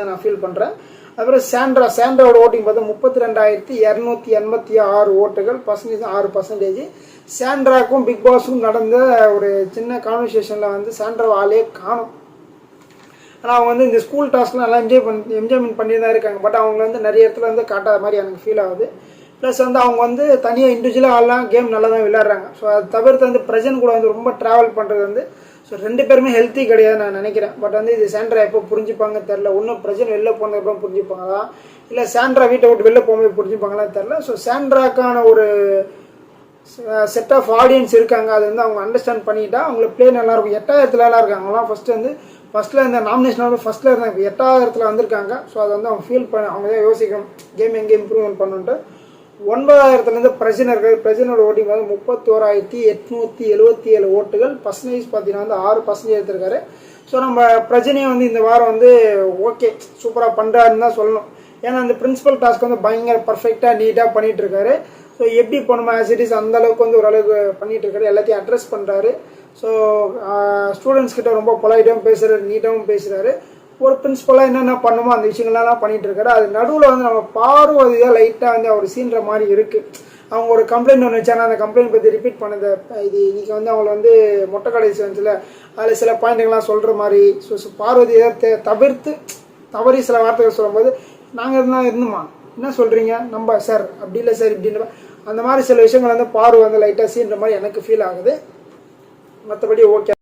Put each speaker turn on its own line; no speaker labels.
நான் ஃபீல் பண்ணுறேன். அதுக்கப்புறம் சாண்ட்ராவோட ஓட்டிங் பார்த்தா 32,286 ஓட்டுகள், பர்சன்டேஜ் 6%. சாண்ட்ராக்கும் பிக் பாஸுக்கும் நடந்த ஒரு சின்ன கான்வர்சேஷனில் வந்து சாண்ட்ரா ஆளே காணும். ஆனால் அவங்க வந்து இந்த ஸ்கூல் டாஸ்க்லாம் நல்லா என்ஜாய்மெண்ட் பண்ணி தான் இருக்காங்க. பட் அவங்க வந்து நிறைய இடத்துல வந்து காட்டாத மாதிரி எனக்கு ஃபீல் ஆகுது. ப்ளஸ் வந்து அவங்க வந்து தனியாக இண்டிவிஜுவலாக ஆடலாம், கேம் நல்லா தான் விளையாடுறாங்க. ஸோ அது தவிர்த்து வந்து பிரஜன் கூட வந்து ரொம்ப ட்ராவல் பண்ணுறது வந்து ஸோ 2 பேருமே ஹெல்த்தி கிடையாது நான் நினைக்கிறேன். பட் வந்து இது சாண்ட்ரா எப்போ புரிஞ்சுப்பாங்க தெரில. ஒன்றும் பிரஜன் வெளில போனதுக்கப்புறம் புரிஞ்சுப்பாங்களா, இல்லை சாண்ட்ரா வீட்டை விட்டு வெளில போகும்போது புரிஞ்சுப்பாங்களான்னு தெரில. ஸோ சாண்ட்ராக்கான ஒரு செட் ஆஃப் ஆடியன்ஸ் இருக்காங்க. அது வந்து அவங்க அண்டர்ஸ்டாண்ட் பண்ணிக்கிட்டா அவங்களுக்கு ப்ளே நல்லாயிருக்கும். 8,000 இருக்காங்க. அவங்களாம் ஃபஸ்ட்டில் இந்த நாமினேஷன் வந்து ஃபஸ்ட்டில் இருந்தாங்க, இப்போ 8,000 வந்திருக்காங்க. ஸோ அதை வந்து அவங்க ஃபீல் பண்ண அவங்க தான் யோசிக்கணும், கேம் எங்கே இம்ப்ரூவ்மெண்ட் பண்ணுன்ட்டு. 9,000 பிரச்சனை இருக்குது. பிரச்சனையோட ஓட்டிங் வந்து 31,877 ஓட்டுகள், பர்சன்டேஜ் பார்த்தீங்கன்னா வந்து 6% எடுத்திருக்காரு. ஸோ நம்ம பிரச்சனையை வந்து இந்த வாரம் வந்து ஓகே சூப்பராக பண்ணுறாருன்னு தான் சொல்லணும். ஏன்னா அந்த பிரின்சிபல் டாஸ்க் வந்து பயங்கர பர்ஃபெக்டாக நீட்டாக பண்ணிகிட்டு இருக்காரு. ஸோ எப்படி பண்ணுமா ஆசிட்டிஸ் அந்த அளவுக்கு வந்து ஓரளவுக்கு பண்ணிகிட்டு இருக்காரு, எல்லாத்தையும் அட்ரஸ் பண்ணுறாரு. ஸோ ஸ்டூடெண்ட்ஸ் கிட்ட ரொம்ப பொலைட்டாகவும் பேசுகிறாரு, நீட்டாகவும் பேசுகிறாரு. ஒரு பிரின்சிபலாக என்னென்ன பண்ணுமோ அந்த விஷயங்கள்லாம் பண்ணிட்டு இருக்காரு. அது நடுவில் வந்து நம்ம பார்வதியாக லைட்டாக வந்து அவர் சீன்ற மாதிரி இருக்குது. அவங்க ஒரு கம்ப்ளைண்ட் ஒன்று வச்சாங்க, அந்த கம்ப்ளைண்ட் பற்றி ரிப்பீட் பண்ணது இது இன்னைக்கு வந்து அவங்கள வந்து மொட்டை கடைசி வந்துச்சுல, அதில் சில பாயிண்ட்டுங்கள்லாம் சொல்கிற மாதிரி. ஸோ பார்வதியை தவறி சில வார்த்தைகள் சொல்லும்போது நாங்கள் இருந்துமா என்ன சொல்கிறீங்க நம்ம சார் அப்படி இல்லை சார் இப்படின்ற அந்த மாதிரி சில விஷயங்கள் வந்து பார்வை வந்து லைட்டாக சீன்ற மாதிரி எனக்கு ஃபீல் ஆகுது. மற்றபடி ஓகே.